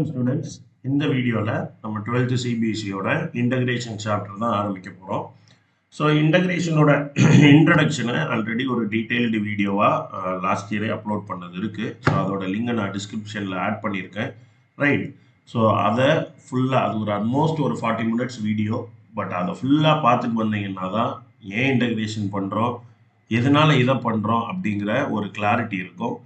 வணக்கம் ஸ்டூடெண்ட்ஸ். இந்த வீடியோவில் நம்ம 12th சிபிஎஸ்சியோட இன்டகிரேஷன் சாப்டர் தான் ஆரம்பிக்க போகிறோம். ஸோ இன்டகிரேஷனோட இன்ட்ரடக்ஷனை ஆல்ரெடி ஒரு டீட்டெயில்டு வீடியோவாக லாஸ்ட் இயரே அப்லோட் பண்ணது இருக்குது. ஸோ அதோட லிங்கை நான் டிஸ்கிரிப்ஷனில் ஆட் பண்ணியிருக்கேன். ரைட். ஸோ அதை ஃபுல்லாக அது ஒரு ஆல்மோஸ்ட் ஒரு 40 minutes வீடியோ. பட் அதை ஃபுல்லாக பார்த்துட்டு வந்தீங்கன்னா தான் ஏன் இன்டகிரேஷன் பண்ணுறோம், எதனால் இதை பண்ணுறோம் அப்படிங்கிற ஒரு கிளாரிட்டி இருக்கும்.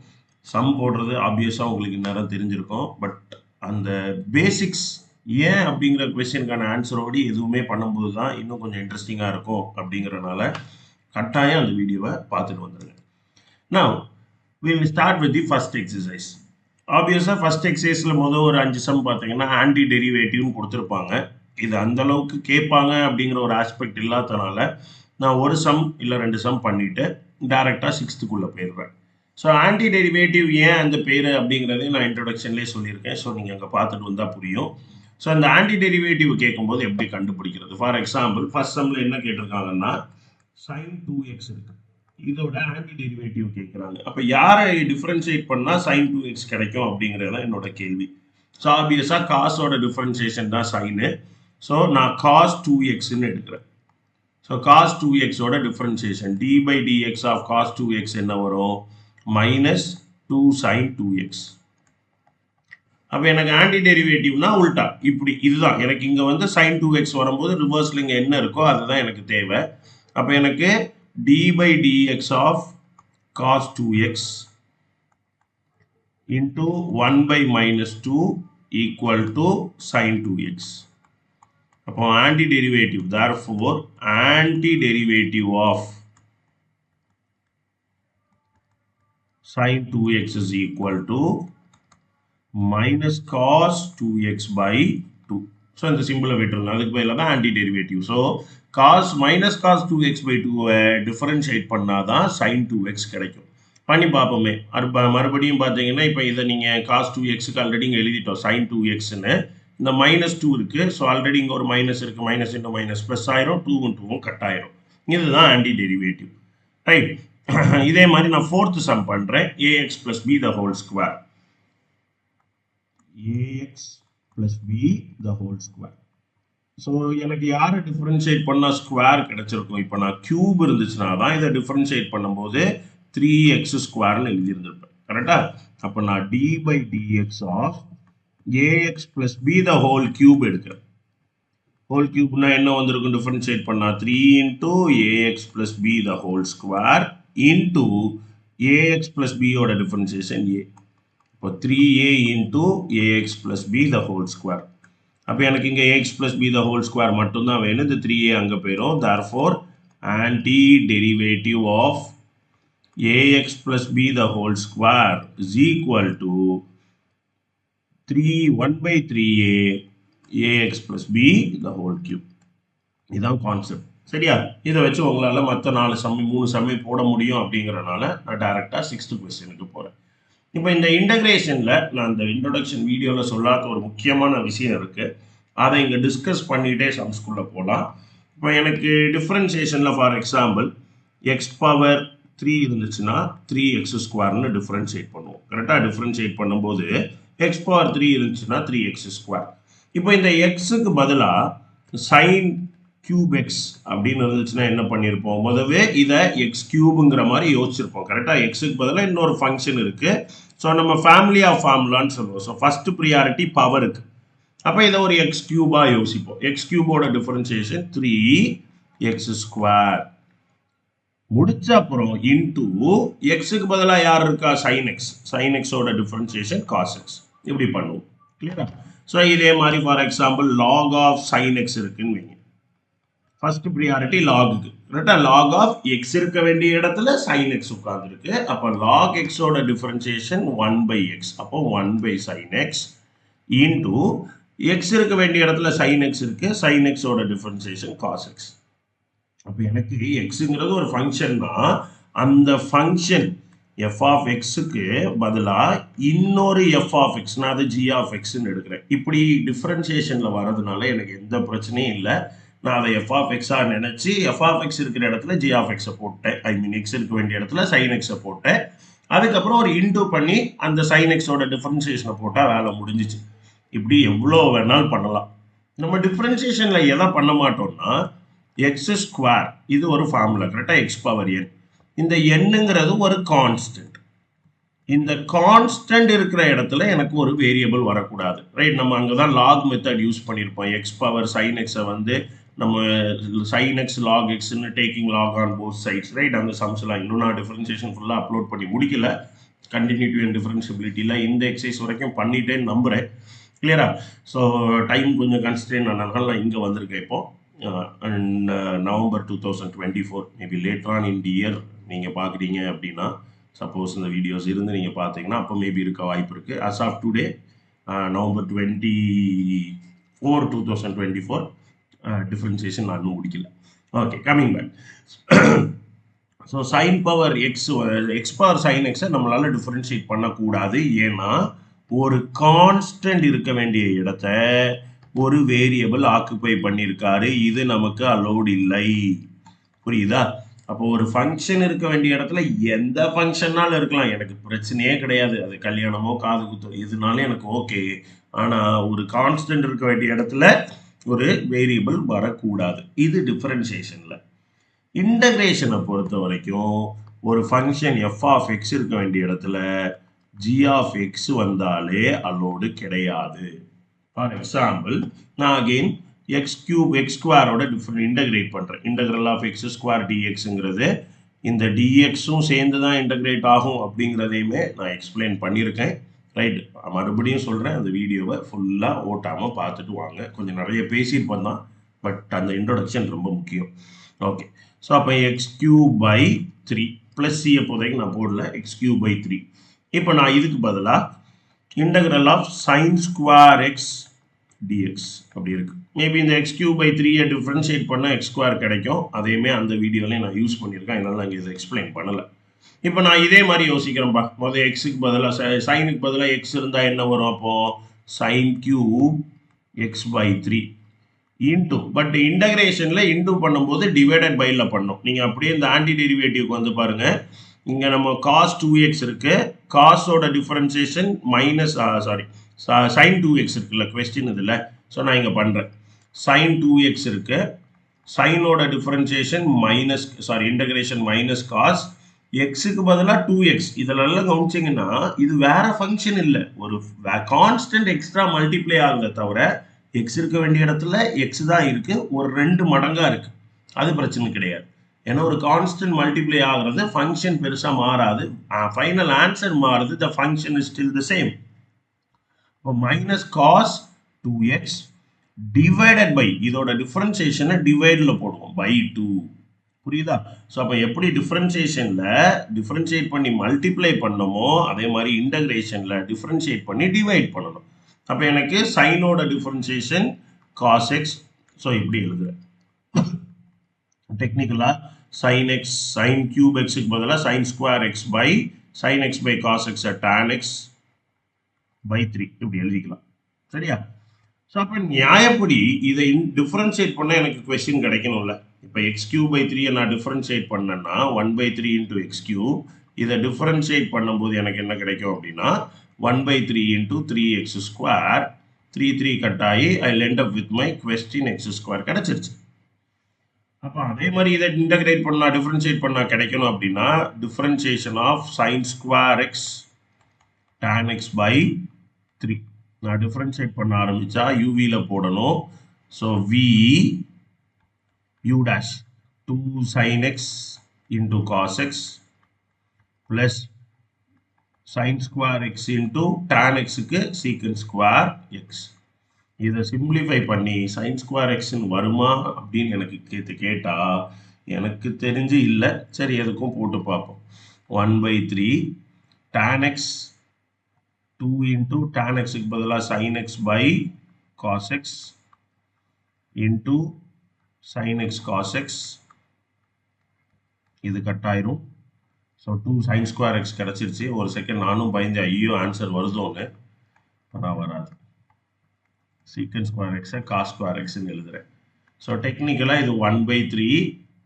சம் போடுறது ஆப்வியஸாக உங்களுக்கு நேரம் தெரிஞ்சிருக்கும். பட் அந்த பேசிக்ஸ் ஏன் அப்படிங்கிற கொஸ்டினுக்கான ஆன்சரோடு எதுவுமே பண்ணும்போது தான் இன்னும் கொஞ்சம் இன்ட்ரெஸ்டிங்காக இருக்கும். அப்படிங்கிறனால கட்டாயம் அந்த வீடியோவை பார்த்துட்டு வந்துடுங்க. Now we will start with the first exercise. ஆப்வியஸாக ஃபர்ஸ்ட் எக்ஸசைஸில் முதல் ஒரு 5 சம் பார்த்தீங்கன்னா ஆன்டி டெரிவேட்டிவ்னு கொடுத்துருப்பாங்க. இது அந்தளவுக்கு கேட்பாங்க அப்படிங்கிற ஒரு ஆஸ்பெக்ட் இல்லாதனால நான் ஒரு சம் இல்லை 2 சம் பண்ணிவிட்டு டேரெக்டாக 6th போயிடுவேன். ஸோ ஆன்டி டெரிவேட்டிவ் ஏன் அந்த பேர் அப்படிங்கிறதையும் நான் இன்ட்ரொடக்ஷன்லேயே சொல்லியிருக்கேன். ஸோ நீங்கள் அங்கே பார்த்துட்டு வந்தால் புரியும். ஸோ அந்த ஆன்டி டெரிவேட்டிவ் கேட்கும்போது எப்படி கண்டுபிடிக்கிறது? ஃபார் எக்ஸாம்பிள் ஃபர்ஸ்ட் சம்மில் என்ன கேட்டிருக்காங்கன்னா sin 2x இருக்கு, இதோட ஆன்டி டெரிவேட்டிவ் கேட்குறாங்க. அப்போ யாரை டிஃப்ரென்ஷியேட் பண்ணால் sin 2x கிடைக்கும் அப்படிங்கிறது தான் என்னோட கேள்வி. ஸோ ஆப்வியஸாக காசோட டிஃப்ரென்ஷியேஷன் தான் சைனு. ஸோ நான் cos 2xன்னு எடுக்கிறேன். ஸோ cos 2xோட differentiation d by dx of cos 2x என்ன வரும்? minus 2 sin 2x. அப்போ எனக்கு ஆன்டி டெரிவேட்டிவ்னா உல்டா இப்படி இதுதான் எனக்கு இங்கே வந்து sin 2x வரும்போது ரிவர்ஸில் இங்கே என்ன இருக்கோ அதுதான் எனக்கு தேவை. அப்போ எனக்கு d by dx of cos 2x into 1 by minus 2 equal to sin 2x. அப்போ anti derivative, therefore anti derivative of sin 2x is equal to minus cos 2x by 2. So இந்த சிம்பிளை விட்டுருங்க, அதுக்கு பதிலாக தான் anti derivative. So minus cos 2x by 2 differentiate பண்ணாதான் sin 2x கிடைக்கும். பண்ணி பார்ப்போமே. மறுபடியும் பார்த்தீங்கன்னா இப்போ இதை நீங்கள் cos 2xக்கு ஆல்ரெடி இங்கே எழுதிட்டோம் sin 2xன்னு. இந்த மைனஸ் 2 இருக்குது. ஸோ ஆல்ரெடி இங்கே ஒரு மைனஸ் இருக்குது. மைனஸ் இன்ட்டு மைனஸ் ப்ளஸ் ஆயிரும், 2 2 கட் ஆயிரும். இதுதான் ஆன்டி டெரிவேட்டிவ். ரைட். இதே மாதிரி நான் 4th சம் பண்ணுறேன். ax plus b the whole square. ax plus b the whole square. So எனக்கு யாரை டிஃப்ரென்ஷியேட் பண்ணால் ஸ்கொயர் கிடச்சிருக்கும்? இப்போ நான் கியூப் இருந்துச்சுன்னா தான் இதை டிஃப்ரென்ஷியேட் பண்ணும்போது 3x ஸ்கொயர்னு எழுதியிருந்திருப்பேன். கரெக்டாக? அப்போ நான் d by dx of ax plus b the whole cube எடுக்கிறேன். ஹோல் கியூப்னா என்ன வந்திருக்கும் டிஃப்ரென்ஷியேட் பண்ணால்? 3 into ax plus b the whole square into ax plus b ஓட டிஃபரன்சியேஷன் a. இப்போ 3a into ax plus b the whole square. அப்போ எனக்கு இங்கே ax plus b the whole square மட்டும்தான் வேணும். இந்த 3a அங்கே போயிடும். therefore anti derivative of ax plus b the whole square is equal to 1 by 3a ax plus b the whole cube. இதுதான் concept. சரியா? இதை வச்சு உங்களால் மற்ற 3 சம்மி போட முடியும். அப்படிங்கிறனால நான் டைரெக்டாக 6th கொஸ்டினுக்கு போகிறேன். இப்போ இந்த இன்டகிரேஷனில் நான் இந்த இன்ட்ரொடக்ஷன் வீடியோவில் சொல்லாத ஒரு முக்கியமான விஷயம் இருக்குது. அதை இங்கே டிஸ்கஸ் பண்ணிகிட்டே சம்ஸ்குள்ளே போகலாம். இப்போ எனக்கு டிஃப்ரென்சியேஷனில் ஃபார் எக்ஸாம்பிள் எக்ஸ் பவர் 3 இருந்துச்சுன்னா 3x ஸ்கொயர்னு டிஃப்ரென்ஷியேட் பண்ணுவோம். கரெக்டாக? டிஃப்ரென்ஷியேட் பண்ணும்போது எக்ஸ் பவர் 3 இருந்துச்சுன்னா 3x ஸ்கொயர். இப்போ இந்த எக்ஸுக்கு பதிலாக சைன் கியூப் எக்ஸ் அப்படின்னு இருந்துச்சுன்னா என்ன பண்ணியிருப்போம்? முதவே இதை எக்ஸ் கியூபுங்கிற மாதிரி யோசிச்சிருப்போம். கரெக்டாக? எக்ஸுக்கு பதிலாக இன்னொரு ஃபங்க்ஷன் இருக்குது. ஸோ நம்ம ஃபேமிலி ஆஃப் ஃபார்முலான்னு சொல்லுவோம். ஸோ ஃபர்ஸ்ட் ப்ரியாரிட்டி பவருக்கு. அப்போ இதை ஒரு எக்ஸ் கியூபாக யோசிப்போம். எக்ஸ் கியூபோட டிஃபரன்சியேஷன் 3x ஸ்கொயர். முடிச்ச அப்புறம் இன்டூ எக்ஸுக்கு பதிலாக யார் இருக்கா? Sine X. சைன் எக்ஸோட டிஃபரன்சியேஷன் காஸ் எக்ஸ். இப்படி பண்ணுவோம். கிளியரா? ஸோ இதே மாதிரி for example log of sine X இருக்குன்னு வைங்க. ஃபர்ஸ்ட் ப்ரியாரிட்டி லாகுக்கு. கரெக்டாக? லாக் ஆஃப் எக்ஸ் இருக்க வேண்டிய இடத்துல சைன் எக்ஸ் உட்காந்துருக்கு. அப்போ லாக் எக்ஸோட டிஃபரன்சியேஷன் 1 by x. அப்போ 1 by sin x into X இருக்க வேண்டிய இடத்துல சைன் எக்ஸ் இருக்கு. சைன் எக்ஸோட டிஃபரன்சியேஷன் காஸ் எக்ஸ். அப்போ எனக்கு எக்ஸுங்கிறது ஒரு ஃபங்க்ஷன்னா அந்த ஃபங்க்ஷன் எஃப் ஆஃப் எக்ஸுக்கு பதிலாக இன்னொரு எஃப் ஆஃப் எக்ஸ், நான் அதை ஜி ஆஃப் எக்ஸ்ன்னு எடுக்கிறேன். இப்படி டிஃப்ரென்சியேஷனில் வர்றதுனால எனக்கு எந்த பிரச்சனையும் இல்லை. நான் அதை எஃப் ஆஃப் எக்ஸாக நினச்சி எஃப் ஆஃப் எக்ஸ் இருக்கிற இடத்துல ஜி ஆஃப் எக்ஸை போட்டேன். ஐ மீன் எக்ஸ் இருக்க வேண்டிய இடத்துல சைன் எக்ஸை போட்டேன். அதுக்கப்புறம் ஒரு இன்டூ பண்ணி அந்த சைன் எக்ஸோட டிஃப்ரென்சியேஷனை போட்டால் வேலை முடிஞ்சிச்சு. இப்படி எவ்வளோ வேணாலும் பண்ணலாம். நம்ம டிஃபரன்சியேஷனில் எதை பண்ண மாட்டோம்னா எக்ஸ் ஸ்கொயர் இது ஒரு ஃபார்முலா கரெக்டாக எக்ஸ் பவர் என். இந்த எண்ணுங்கிறது ஒரு கான்ஸ்டன்ட். இந்த கான்ஸ்டன்ட் இருக்கிற இடத்துல எனக்கு ஒரு வேரியபிள் வரக்கூடாது, ரைட்? நம்ம அங்கே தான் லாக் மெத்தட் யூஸ் பண்ணியிருப்போம். எக்ஸ் பவர் சைன் எக்ஸை வந்து நம்ம சைன் எக்ஸ் லாக் எக்ஸ்ன்னு taking log on both sides, right? அந்த சம்ஸ்லாம் இன்னும் நான் டிஃபரன்சியேஷன் ஃபுல்லாக அப்லோட் பண்ணி முடிக்கல. கண்டினியூட்டி அண்ட் டிஃபரன்சிபிலிட்டியில் இந்த எக்ஸசைஸ் வரைக்கும் பண்ணிட்டேன்னு நம்புகிறேன். கிளியரா? ஸோ டைம் கொஞ்சம் கன்ஸ்ட்ரெயின் ஆனதுனால நான் இங்கே வந்திருக்கேன் இப்போ. And November 2024 maybe later on in the year நீங்கள் பார்க்குறீங்க அப்படின்னா, சப்போஸ் இந்த வீடியோஸ் இருந்து நீங்கள் பார்த்தீங்கன்னா அப்போ மேபி இருக்க வாய்ப்பு இருக்குது. As of today November 24, 2024 differentiation நான் இன்னும் முடிக்கல. Okay, coming back. So sine power x power sine எக்ஸை நம்மளால் டிஃப்ரென்ஷியேட் பண்ணக்கூடாது. ஏன்னா ஒரு கான்ஸ்டன்ட் இருக்க வேண்டிய இடத்த ஒரு வேரியபிள் ஆக்குப்பை பண்ணியிருக்காரு. இது நமக்கு அலோடு இல்லை. புரியுதா? அப்போ ஒரு ஃபங்க்ஷன் இருக்க வேண்டிய இடத்துல எந்த ஃபங்க்ஷன்னாலும் இருக்கலாம், எனக்கு பிரச்சனையே கிடையாது. அது கல்யாணமோ காது குத்தோ எதுனாலும் எனக்கு ஓகே. ஆனால் ஒரு கான்ஸ்டன்ட் இருக்க வேண்டிய இடத்துல ஒரு வேரியபிள் வரக்கூடாது. இது டிஃபரன்சியேஷனில். இன்டகிரேஷனை பொறுத்த வரைக்கும் ஒரு ஃபங்க்ஷன் எஃப் ஆஃப் எக்ஸ் இருக்க வேண்டிய இடத்துல ஜி ஆஃப் எக்ஸ் வந்தாலே அலோடு கிடையாது. ஃபார் எக்ஸாம்பிள், நான் அகெயின் எக்ஸ் கியூப் எக்ஸ் ஸ்கொயரோட டிஃப்ரெண்ட் இன்டகிரேட் பண்ணுறேன். இன்டகிரல் ஆஃப் எக்ஸ் ஸ்கொயர் டிஎக்ஸுங்கிறது இந்த டிஎக்ஸும் சேர்ந்து தான் இன்டகிரேட் ஆகும் அப்படிங்கிறதையுமே நான் எக்ஸ்பிளைன் பண்ணியிருக்கேன், ரைட்? மறுபடியும் சொல்கிறேன், அந்த வீடியோவை ஃபுல்லாக ஓட்டாமல் பார்த்துட்டு வாங்க. கொஞ்சம் நிறைய பேசியிருப்பேன் தான், பட் அந்த இன்ட்ரொடக்ஷன் ரொம்ப முக்கியம். ஓகே, ஸோ அப்போ x cube by 3 plus C அப்போதைக்கு நான் போடல, எக்ஸ் கியூப் பை 3. இப்போ நான் இதுக்கு பதிலாக integral of sine square x dx அப்படி இருக்கு. மேபி இந்த எக்ஸ் கியூப் பை 3 டிஃப்ரென்ஷியேட் பண்ணால் எக்ஸ் ஸ்கொயர் கிடைக்கும். அதையுமே அந்த வீடியோலையும் நான் யூஸ் பண்ணியிருக்கேன், அதனால நான் இதை எக்ஸ்பிளைன் பண்ணலை. இப்போ நான் இதே மாதிரி யோசிக்கிறேன்ப்பா. முதல் எக்ஸுக்கு பதிலாக சைனுக்கு பதிலாக எக்ஸ் இருந்தால் என்ன வரும்? அப்போது sine cube X by 3 into, but இன்டகிரேஷனில் இன்டூ பண்ணும்போது டிவைடட் பையில் பண்ணோம். நீங்கள் அப்படியே இந்த ஆன்டி டெரிவேட்டிவ்க்கு வந்து பாருங்கள். இங்கே நம்ம காஸ் 2x இருக்கு, காஸோட டிஃபரன்சியேஷன் மைனஸ் சைன் 2x இருக்குல்ல, கொஸ்டின் இதில். ஸோ நான் இங்கே பண்ணுறேன். சைன் 2x இருக்கு, சைனோட differentiation minus integration minus cos எக்ஸுக்கு பதிலாக 2x. இதெல்லாம் கவனிச்சிங்கன்னா இது வேற ஃபங்க்ஷன் இல்லை, ஒரு கான்ஸ்டன்ட் எக்ஸ்ட்ரா மல்டிப்ளை ஆகுத தவிர எக்ஸ் இருக்க வேண்டிய இடத்துல எக்ஸ் தான் இருக்கு, ஒரு 2 மடங்கா இருக்கு. அது பிரச்சனை கிடையாது. ஏன்னா ஒரு கான்ஸ்டன்ட் மல்டிப்ளை ஆகிறது, ஃபங்க்ஷன் பெருசாக மாறாது, ஃபைனல் ஆன்சர் மாறுது, the function is still the same. இப்போ minus cos 2x divided by, இதோட டிஃபரன்சியேஷனை டிவைடில் போடுவோம், பை 2. புரியுதா? ஸோ அப்போ எப்படி டிஃபரன்சியேஷனில் டிஃபரன்ஷியேட் பண்ணி மல்டிப்ளை பண்ணமோ அதே மாதிரி இன்டகிரேஷனில் டிஃபரன்ஷியேட் பண்ணி டிவைட் பண்ணணும். அப்போ எனக்கு சைனோட டிஃபரன்சியேஷன் காஸ் எக்ஸ். ஸோ இப்படி எழுதுறேன் டெக்னிக்கலாக, சைன் எக்ஸ் சைன் கியூப் எக்ஸுக்கு பதிலாக sine square x by sine x by cos x tan x by 3 இப்படி எழுதிக்கலாம். சரியா? ஸோ அப்போ நியாயப்படி இதை டிஃபரன்ஷியேட் பண்ணால் எனக்கு கொஸ்டின் கிடைக்கணும்ல. இப்போ எக்ஸ் கியூப் பை 3 நான் டிஃபரன்ஷியேட் பண்ணேன்னா 1/3 இன்டூ எக்ஸ் கியூப். இதை டிஃபரன்ஷியேட் பண்ணும்போது எனக்கு என்ன கிடைக்கும் அப்படின்னா 1/3 இன்டூ 3x ஸ்கொயர். 3 கட் ஆகி ஐ end up with my question X square கிடைச்சிருச்சு. அப்போ அதே மாதிரி இதை இன்டகிரேட் பண்ணால் டிஃபரன்ஷியேட் பண்ணால் கிடைக்கணும் அப்படின்னா differentiation of sine square x tan x by 3 நான் டிஃபரன்ஷியேட் பண்ண ஆரம்பித்தா யூவியில் போடணும். So V u dash 2 sin x into cos x plus sin square x into tan x க்கு secant square x. இதை சிம்பிளிஃபை பண்ணி sin square x வருமா அப்படின்னு எனக்கு கேட்டா எனக்கு தெரிஞ்சு இல்லை. சரி, எதுக்கும் போட்டு பார்ப்போம். 1/3 tan x 2 into tan x க்கு பதிலாக sin x by cos x into sin x cos x. இது கட் ஆயிரும். ஸோ 2 sin square x கிடச்சிருச்சு. ஒரு செகண்ட் நானும் பயந்து ஐயோ ஆன்சர் வருதோன்னு, ஆனால் வராது. சீக்கன் ஸ்கொயர் எக்ஸை காஸ் ஸ்கொயர் எக்ஸ்ன்னு எழுதுறேன். ஸோ டெக்னிக்கலாக இது 1/3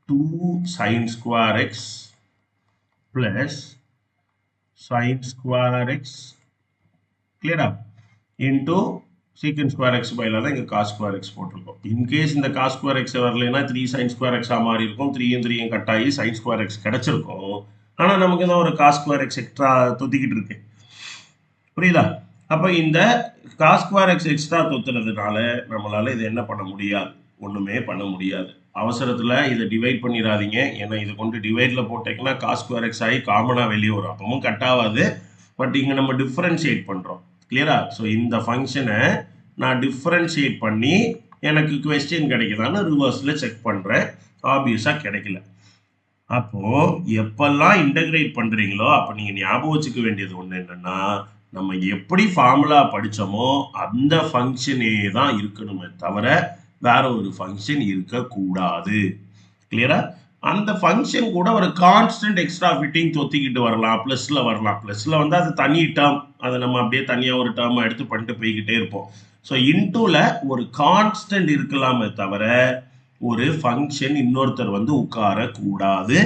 2 sin square x plus sin square x, கிளியரா, இன்டூ சீக்கன் ஸ்கொயர் எக்ஸ் பதிலாக தான் இங்கே காஸ் ஸ்கொயர் எக்ஸ் போட்டிருக்கோம். இன்கேஸ் இந்த காஸ் ஸ்கொயர் எக்ஸ் வரலைன்னா 3 சைன் ஸ்கொயர் எக்ஸாக மாறி இருக்கும். 3 கட் ஆகி சைன் ஸ்கொயர் எக்ஸ் கிடச்சிருக்கும். ஆனால் நமக்கு தான் ஒரு காஸ் ஸ்கொயர் எக்ஸ் எக்ஸ்ட்ரா தொத்திக்கிட்டு இருக்கு. புரியுதா? அப்போ இந்த காஸ் ஸ்கொயர் எக்ஸ் எக்ஸ்ட்ரா தொத்துறதுனால நம்மளால இதை என்ன பண்ண முடியாது, ஒன்றுமே பண்ண முடியாது. அவசரத்தில் இதை டிவைட் பண்ணிடாதீங்க. ஏன்னா இதை கொண்டு டிவைடில் போட்டீங்கன்னா காஸ் ஸ்கொயர் எக்ஸ் ஆகி காமனாக வெளியே வரும். அப்பவும் கட் ஆகாது. பட் இங்கே நம்ம டிஃப்ரென்ஷியேட் பண்ணுறோம். கிளியரா? ஸோ இந்த ஃபங்க்ஷனை நான் டிஃப்ரென்ஷியேட் பண்ணி எனக்கு கொஸ்டின் கிடைக்குதான்னு ரிவர்ஸில் செக் பண்ணுறேன். ஆப்வியஸாக கிடைக்கல. அப்போது எப்பெல்லாம் இன்டகிரேட் பண்ணுறீங்களோ அப்போ நீங்கள் ஞாபகம் வச்சுக்க வேண்டியது ஒன்று என்னென்னா, நம்ம எப்படி ஃபார்முலா படித்தோமோ அந்த ஃபங்க்ஷனே தான் இருக்கணுமே தவிர வேற ஒரு ஃபங்க்ஷன் இருக்கக்கூடாது. கிளியரா? அந்த ஃபங்க்ஷன் கூட ஒரு கான்ஸ்டன்ட் எக்ஸ்ட்ரா ஃபிட்டிங் தொத்திக்கிட்டு வரலாம். ப்ளஸில் வரலாம். ப்ளஸில் வந்து அது தனி டேர்ம், அதை நம்ம அப்படியே தனியாக ஒரு டேர்மை எடுத்து பண்ணிட்டு போய்கிட்டே இருப்போம். ஸோ இன்டூவில் ஒரு கான்ஸ்டன்ட் இருக்கலாமே தவிர ஒரு ஃபங்க்ஷன் இன்னொருத்தர் வந்து உட்காரக்கூடாது.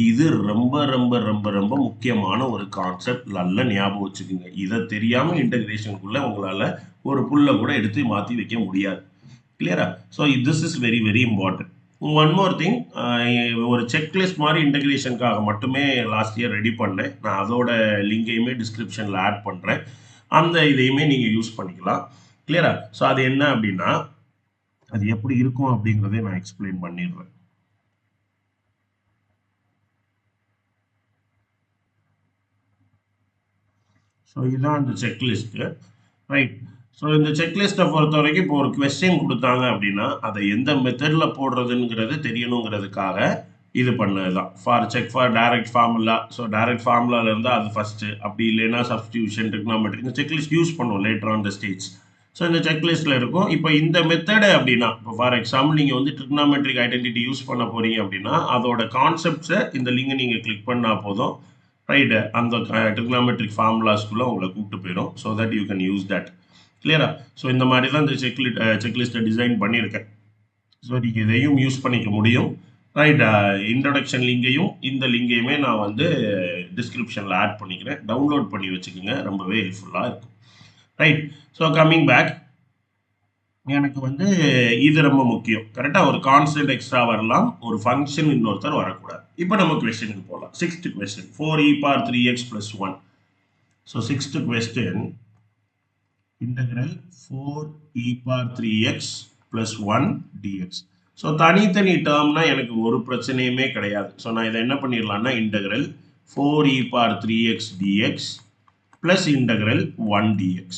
இது ரொம்ப ரொம்ப ரொம்ப ரொம்ப முக்கியமான ஒரு கான்செப்ட். நல்ல ஞாபகம் வச்சுக்கோங்க. இதை தெரியாமல் இன்டகிரேஷனுக்குள்ளே உங்களால் ஒரு புல்லை கூட எடுத்து மாற்றி வைக்க முடியாது. கிளியரா? So this is very very important. One more thing, ஒரு செக்லிஸ்ட் மாதிரி இன்டகிரேஷனுக்காக மட்டுமே லாஸ்ட் இயர் ரெடி பண்ணேன். நான் அதோட லிங்கையுமே டிஸ்கிரிப்ஷனில் ஆட் பண்ணுறேன். அந்த இதையுமே நீங்கள் யூஸ் பண்ணிக்கலாம். கிளியரா? ஸோ அது என்ன அப்படின்னா, அது எப்படி இருக்கும் அப்படிங்கிறதே நான் எக்ஸ்பிளைன் பண்ணிடுறேன். ஸோ இதுதான் அந்த செக்லிஸ்ட்டு. ரைட். ஸோ இந்த செக்லிஸ்ட்டை பொறுத்த வரைக்கும் இப்போ ஒரு கொஸ்டின் கொடுத்தாங்க அப்படின்னா அதை எந்த மெத்தடில் போடுறதுங்கிறது தெரியணுங்கிறதுக்காக இது பண்ணது தான். For direct formula. So direct ஃபார்முலாவில் இருந்தால் அது ஃபஸ்ட்டு, அப்படி இல்லைன்னா சப்ஸ்டியூஷன், ட்ரிக்னாமெட்ரிக், இந்த செக்லிஸ்ட் யூஸ் பண்ணுவோம் later on the stage. So இந்த செக்லிஸ்ட்டில் இருக்கும். இப்போ இந்த மெத்தடு அப்படின்னா, இப்போ ஃபார் எக்ஸாம்பிள் நீங்கள் வந்து ட்ரிக்னாமெட்ரிக் ஐடென்டிட்டி யூஸ் பண்ண போகிறீங்க அப்படின்னா அதோட கான்செப்ட்ஸை இந்த லிங்கை நீங்கள் கிளிக் பண்ணால் போதும். ரைட்டு, அந்த ட்ரிக்னாமெட்ரிக் ஃபார்முலாஸ்க்குள்ளே உங்களை கூப்பிட்டு போயிடும். So that you can use that. கிளியரா? ஸோ இந்த மாதிரி தான் இந்த செக்லிஸ்ட்டை டிசைன் பண்ணியிருக்கேன். ஸோ நீங்கள் இதையும் யூஸ் பண்ணிக்க முடியும். ரைட். இன்ட்ரடக்ஷன் லிங்கையும் இந்த லிங்கையுமே நான் வந்து டிஸ்கிரிப்ஷனில் ஆட் பண்ணிக்கிறேன். டவுன்லோட் பண்ணி வச்சுக்கோங்க. ரொம்பவே ஹெல்ப்ஃபுல்லாக இருக்கும். ரைட். ஸோ கம்மிங் பேக், எனக்கு வந்து இது ரொம்ப முக்கியம். கரெக்டாக ஒரு கான்ஸ்டன்ட் எக்ஸ்ட்ரா வரலாம், ஒரு ஃபங்க்ஷன் இன்னொருத்தர் வரக்கூடாது. இப்போ நம்ம கொஸ்டினுக்கு போகலாம். 6th question, 4e power 3x plus 1. So 6th question, integral 4e power 3x plus 1 dx. So தனித்தனி டேர்ம்னா எனக்கு ஒரு பிரச்சனையுமே கிடையாது. ஸோ நான் இதை என்ன பண்ணிடலாம்னா integral 4e power 3x dx plus integral 1 dx.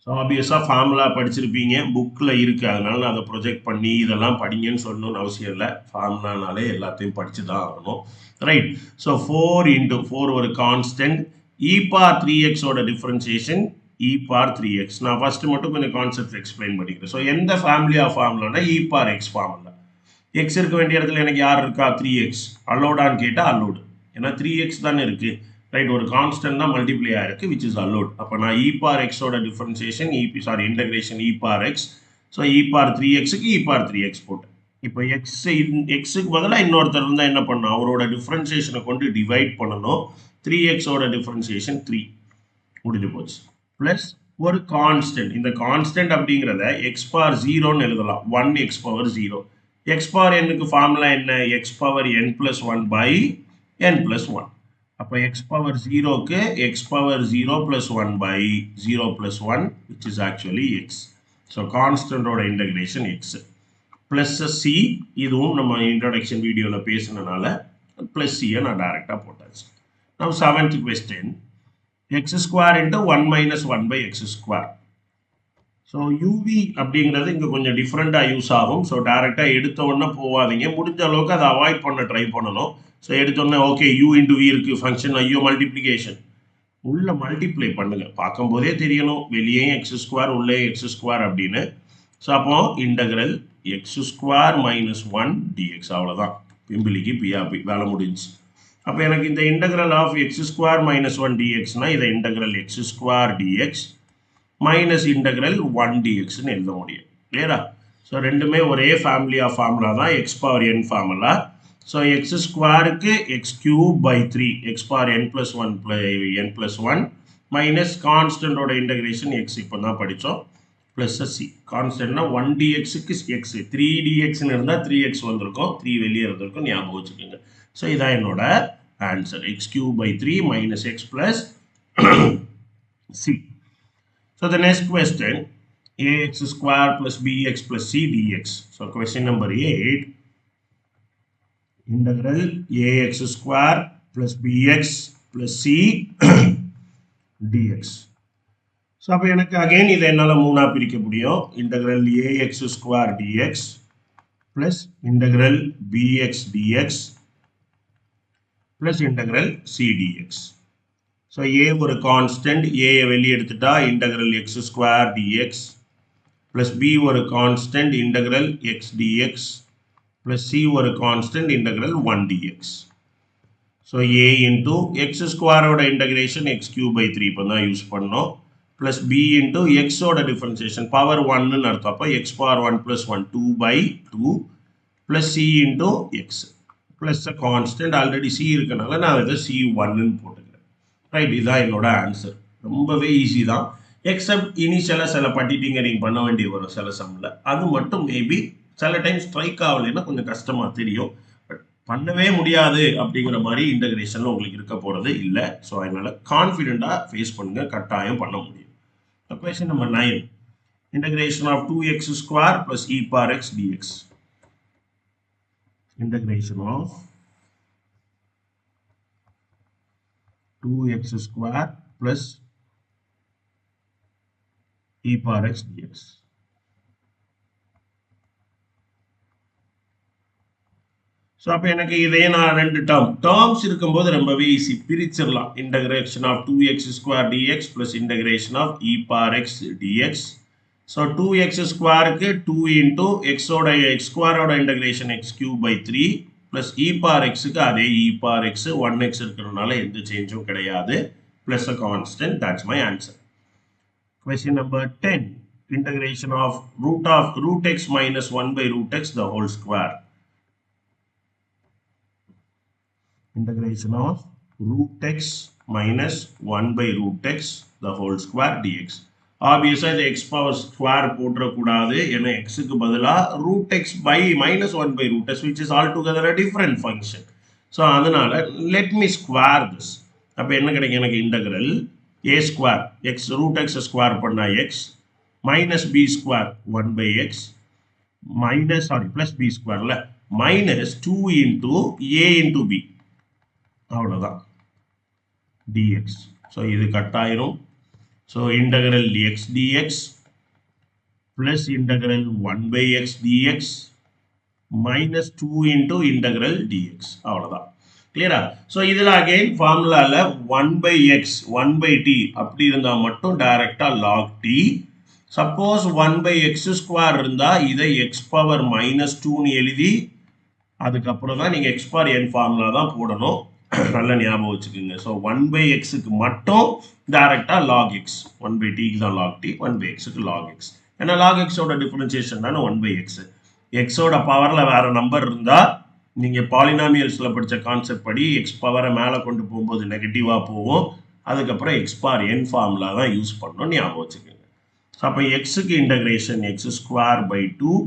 So ஆப்வியஸாக ஃபார்முலா படிச்சிருப்பீங்க, புக்கில் இருக்குது. அதனால நான் அதை ப்ரொஜெக்ட் பண்ணி இதெல்லாம் படிங்கன்னு சொல்லணும்னு அவசியம் இல்லை. ஃபார்முலானாலே எல்லாத்தையும் படித்து தான் ஆகணும். ரைட். ஸோ 4 × 4 ஒரு கான்ஸ்டன்ட், e power 3xோட டிஃப்ரென்சியேஷன் e power 3x. நான் ஃபஸ்ட்டு மட்டும் கொஞ்சம் கான்செப்ட் எக்ஸ்பிளைன் பண்ணிக்கிறேன். ஸோ எந்த ஃபேமிலி ஆஃப் ஃபார்முலானா e power x formula. X இருக்க வேண்டிய இடத்துல எனக்கு யார் இருக்கா? 3x. அலோடான்னு கேட்டால் அலோடு. ஏன்னா 3x தானே இருக்குது. ரைட். ஒரு கான்ஸ்டன்ட் தான் மல்டிப்ளை ஆயிருக்கு, விச் இஸ் அலோட். அப்போ நான் e power xோட differentiation integration e power x. So e power 3xக்கு e power 3x போட்டேன். இப்போ எக்ஸுக்கு பதிலாக இன்னொருத்தர் இருந்தால் என்ன பண்ணணும்? அவரோட டிஃபரன்சியேஷனை கொண்டு டிவைட் பண்ணணும். 3xோட டிஃபரன்சியேஷன் 3 முடிஞ்சு போச்சு. ப்ளஸ் ஒரு கான்ஸ்டன்ட். இந்த கான்ஸ்டன்ட் அப்படிங்கிறத எக்ஸ் பவர் 0ன்னு எழுதலாம். 1x power 0. எக்ஸ் பவர் என்னுக்கு ஃபார்முலா என்ன? X power n plus 1 by n plus 1. அப்போ எக்ஸ் பவர் 0க்கு X power 0 plus 1 by 0 plus 1 which is actually x. So கான்ஸ்டன்டோட இன்டகிரேஷன் எக்ஸ். ப்ளஸ் சி, இதுவும் நம்ம introduction வீடியோவில் பேசினனால plus சியை நான் டைரெக்டாக போட்டாச்சு. நம்ம 7th question, x square into 1 minus 1 by x square. So UV அப்படிங்கிறது இங்கே கொஞ்சம் டிஃப்ரெண்ட்டாக யூஸ் ஆகும். ஸோ டேரெக்டாக எடுத்த உடனே போகாதீங்க. முடிஞ்ச அளவுக்கு அதை அவாய்ட் பண்ண ட்ரை பண்ணணும். ஸோ எடுத்தோடனே ஓகே u into v இருக்குது ஃபங்க்ஷன், ஐயோ மல்டிப்ளிகேஷன். உள்ள மல்டிப்ளை பண்ணுங்கள். பார்க்கும்போதே தெரியணும் வெளியே எக்ஸ் ஸ்கொயர் உள்ளே எக்ஸ் ஸ்கொயர் அப்படின்னு. ஸோ அப்போ integral x square minus 1 dx. அவ்வளோதான். பிம்பிளிக்கு பிஆபி வேலை முடிஞ்சு. அப்போ எனக்கு இந்த integral of X square minus 1 டிஎக்ஸ்னா இதை integral x square dx minus integral 1 டிஎக்ஸ்ன்னு எழுத முடியும். கிளியரா? ஸோ ரெண்டுமே ஒரே ஃபேமிலி ஆஃப் ஃபார்முலா தான், x power N formula. So X ஸ்கொயருக்கு X cube by 3 X power n plus 1 minus கான்ஸ்டன்டோட இன்டகிரேஷன் எக்ஸ் இப்போ தான் படித்தோம். plus c. Constant 1 dx க்கு x, 3 dx ன்னு இருந்தா 3x வந்திருக்கும், 3 வெளியே இருந்திருக்கும், ஞாபகம் வச்சுக்கோங்க. ஸோ இதான் என்னோட answer, x cube by 3 minus x plus c. So the next question, ax square plus bx plus c dx. So question number 8, integral ax square plus bx plus c dx. So அப்போ எனக்கு again இதை என்னால் மூணா பிரிக்க முடியும். integral ax square dx plus integral bx dx plus integral c dx. So a ஒரு constant, a வெளியே எடுத்துட்டா integral x square dx plus b ஒரு constant integral x dx plus c ஒரு constant integral 1 dx. So a into x square ஓட integration x cube by 3 இப்போ தான் use பண்ணோம், plus b into x ஓட differentiation power 1 ன்னு அர்த்தம், அப்போ x power 1 plus 1 2 by 2 plus c into x plus a constant, already c இருக்கனால நான் இதை c1 ன்னு போட்டுக்கிறேன். ரைட், இதுதான் என்னோட ஆன்சர். ரொம்பவே ஈஸி தான், எக்ஸப்ட் இனிஷியலாக சில பட்டிட்டிங்கரிங் பண்ண வேண்டிய வரும் சில சம்மில், அது மட்டும் மேபி சில டைம் ஸ்ட்ரைக் ஆகலைன்னா கொஞ்சம் கஷ்டமாக தெரியும். பட் பண்ணவே முடியாது அப்படிங்கிற மாதிரி இன்டகிரேஷனில் உங்களுக்கு இருக்க போகிறது இல்லை. ஸோ அதனால் கான்ஃபிடென்ட்டாக ஃபேஸ் பண்ணுங்கள், கட்டாயம் பண்ண முடியும். Question number 9, integration of 2x square plus e power x dx. Integration of 2x square plus e power x dx. So அப்போ எனக்கு இதே நான் ரெண்டு டேர்ம்ஸ் இருக்கும்போது ரொம்பவே ஈஸி, பிரிச்சிடலாம். Integration of 2x square dx plus integration of e power x dx. So 2x ஸ்கொயருக்கு 2 into xோட x ஸ்கொயரோட integration x cube by 3 plus e power xக்கு அதே e power x 1x இருக்கிறதுனால எந்த சேஞ்சும் கிடையாது, plus a constant. That's my answer. Question number 10, integration of root x minus 1 by root x the whole square. Integration of root x minus 1 by root x the whole square dx. Obviously the x power square போட்டுறக்கூடாது, ஏன்னா xக்கு பதிலாக root x by minus 1 by root x, which is altogether a different function. So அதனால let me square this. அப்போ என்ன கிடைக்கும் எனக்கு, integral a square x root x square பண்ணா x minus b square 1 by x minus plus b square minus 2 into a into b, அவ்வளோதான் dx. So இது cut ஆயிரும். So integral x dx plus integral 1 by x dx minus 2 into integral dx, அவ்வளோதான். கிளியரா? So இதில் again ஃபார்முலாவில் 1 by x 1 by t அப்படி இருந்தால் மட்டும் டைரெக்டாக log t. Suppose 1 by x square இருந்தால் இதை x பவர் மைனஸ் 2ன்னு எழுதி அதுக்கப்புறம் தான் நீங்கள் x பவர் n ஃபார்முலா தான் போடணும். நல்லா ஞாபகம் வச்சுக்கோங்க. ஸோ 1 by xக்கு மட்டும் டைரெக்டாக log x, 1 by tக்கு தான் log t, 1 by xக்கு log x. ஏன்னா log xோட டிஃபரன்சியேஷன் தானே 1 by x. எக்ஸோட பவரில் வேறு நம்பர் இருந்தால் நீங்கள் பாலினாமியல்ஸில் படித்த கான்செப்ட் படி எக்ஸ் பவரை மேலே கொண்டு போகும்போது நெகட்டிவாக போகும், அதுக்கப்புறம் எக்ஸ் பவர் n ஃபார்முலா தான் யூஸ் பண்ணணும், ஞாபகம் வச்சுக்கோங்க. ஸோ அப்போ எக்ஸுக்கு integration x square by 2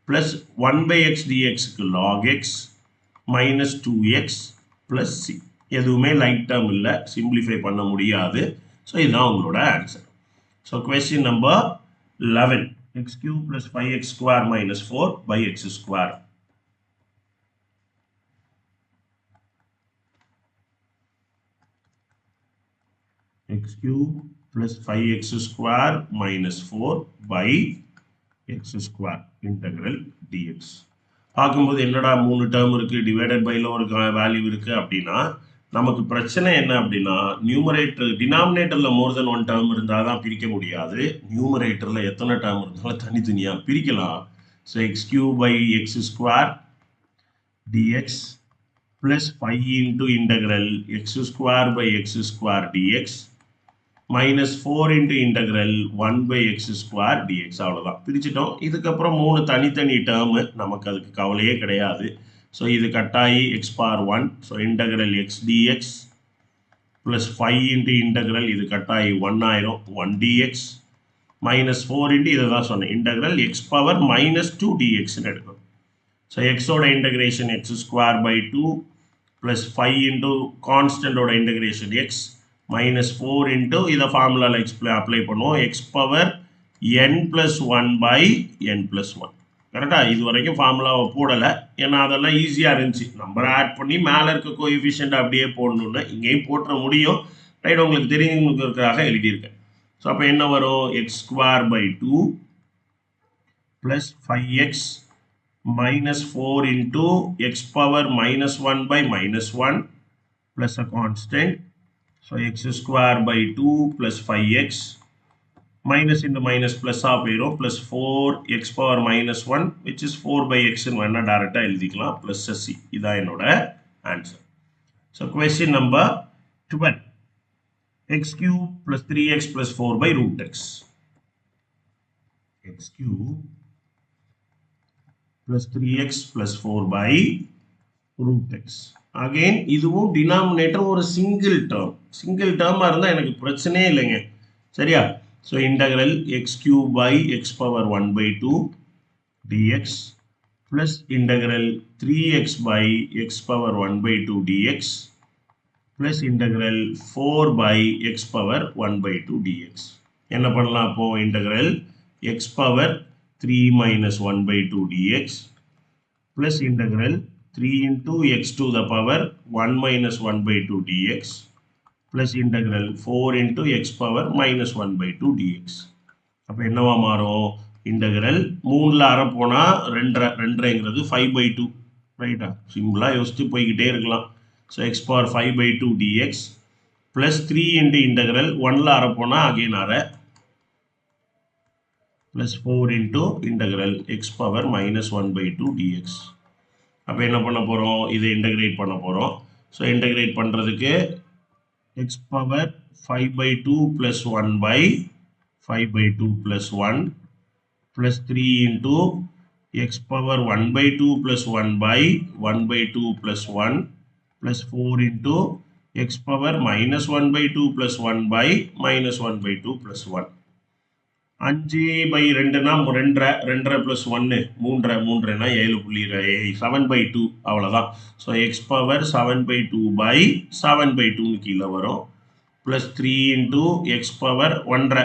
plus 1 by x dxக்கு log x minus 2x plus c. எதுவுமே லைட் டேர்ம் இல்லை, சிம்பிளிஃபை பண்ண முடியாது. ஸோ இதுதான் உங்களோட answer. So question number 11, x cube plus 5x square minus 4 by x square. x cube plus 5x square minus 4 by x square integral dx. பார்க்கும்போது என்னடா 3 term இருக்குது, divided பையில் ஒரு வேல்யூ இருக்குது அப்படின்னா நமக்கு பிரச்சனை என்ன அப்படின்னா, நியூமரேட்டர் டினாமினேட்டரில் மோர் தென் 1 டேர்ம் இருந்தால் தான் பிரிக்க முடியாது, நியூமரேட்டரில் எத்தனை டேர்ம் இருந்தாலும் தனித்தனியாக பிரிக்கலாம். So x cube by x square dx plus 5 into integral x square by x square dx minus 4 into integral 1 by x square dx, அவ்வளோதான் பிரிச்சிட்டோம். இதுக்கப்புறம் 3 தனித்தனி டேர்மு, நமக்கு அதுக்கு கவலையே கிடையாது. ஸோ இது கட்டாயி x power 1, so integral x dx plus 5 into integral இது கட்டாயி 1 ஆயிரும் 1 dx minus 4 into இதை தான் சொன்னேன் integral x power minus 2 dx எடுக்கும். So x ஓட integration x square by 2 plus 5 into constant ஓட integration x minus 4 into இதை formula apply பண்ணுவோம் x power n plus 1 by n plus 1. கரெக்டா? இது வரைக்கும் ஃபார்முலாவை போடலை, ஏன்னா அதெல்லாம் ஈஸியாக இருந்துச்சு. நம்பரை ஆட் பண்ணி மேலே இருக்க கோஎஃபிஷியன்ட் அப்படியே போடணுன்னு இங்கேயும் போட்டுற முடியும். ரைட், உங்களுக்கு தெரியுங்கிறதுக்காக எழுதியிருக்கேன். ஸோ அப்போ என்ன வரும்? X square by 2 plus 5x minus 4 into x power minus 1 by minus 1 plus a constant. So x square by 2 plus 5x minus into minus plus ஆ போயிரும் plus 4 x power minus 1 which is 4 by x ன்னு வேணா டைரக்டா எழுதிக்கலாம் plus c. இதான் என்னோட answer. So question number 12. x cube plus 3x plus 4 by root x. x cube plus 3x plus 4 by root x. Again இதுவும் denominator ஒரு single term. Single term இருந்தா எனக்கு பிரச்சனையே இல்லைங்க. சரியா? So integral x cube by x power 1 by 2 dx plus integral 3x by x power 1 by 2 dx plus integral 4 by x power 1 by 2 dx. என்ன பண்ணலாம் அப்போ? integral x power 3 minus 1 by 2 dx plus integral 3 into x to the power 1 minus 1 by 2 dx plus integral 4 into x power minus 1 by 2 dx. அப்போ என்னவா மாறும்? integral 3ல அரை போனா 2ங்கிறது 5 by 2. ரைட்டா? சிம்பிளா யோசிச்சு போய்கிட்டே இருக்கலாம். So x power 5 by 2 dx plus 3 into integral 1ல அரை போனா அகைன் அரை plus 4 into integral x power minus 1 by 2 dx. அப்போ என்ன பண்ண போகிறோம்? இதை இன்டகிரேட் பண்ண போகிறோம். ஸோ இன்டகிரேட் பண்ணுறதுக்கு x power 5 by 2 plus 1 by 5 by 2 plus 1 plus 3 into x power 1 by 2 plus 1 by 1 by 2 plus 1 plus 4 into x power minus 1 by 2 plus 1 by minus 1 by 2 plus 1. 5 by 2னா 2 plus 1 3னா 7 by 2 அவ்வளோதான். So X power 7 by 2 by 7 by 2னு கீழே வரும் plus 3 into X power 1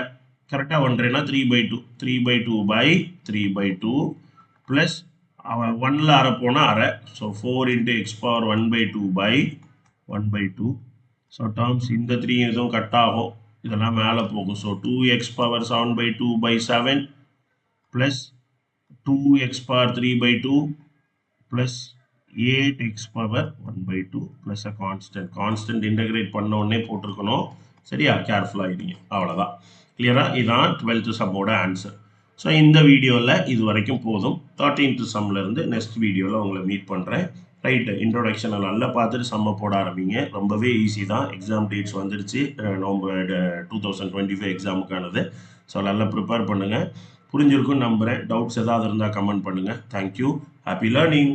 கரெக்டாக 1னா 3 by 2 3 by 2 by 3 by 2 plus 1ல் அரை போனால் அரை. So 4 into X power 1 by 2 by 1 by 2. So terms இந்த 3 எதுவும் கட் ஆகும், இதெல்லாம் மேலே போகும். So 2x power 7 by 2 by 7 plus 2x power 3 by 2 plus 8x power 1 by 2 plus a constant. Constant integrate பண்ண உடனே போட்டிருக்கணும். சரியா? கேர்ஃபுல்லாக இருங்க. அவ்வளோதான். கிளியரா? இதான் 12th சம்மோட ஆன்சர். ஸோ இந்த வீடியோவில் இது வரைக்கும் போதும். 13th சம்மிலேருந்து நெக்ஸ்ட் வீடியோவில் உங்களை மீட் பண்ணுறேன். ரைட்டு, இன்ட்ரோடக்ஷனை நல்லா பார்த்துட்டு சம்ம போட ஆரம்பிங்க. ரொம்பவே ஈஸி தான். எக்ஸாம் டேட்ஸ் வந்துருச்சு, நவம்பர் 2025 எக்ஸாமுக்கானது. ஸோ நல்லா ப்ரிப்பேர் பண்ணுங்கள். புரிஞ்சிருக்குன்னு நம்புகிறேன். டவுட்ஸ் ஏதாவது இருந்தால் கமெண்ட் பண்ணுங்கள். தேங்க்யூ. Happy learning.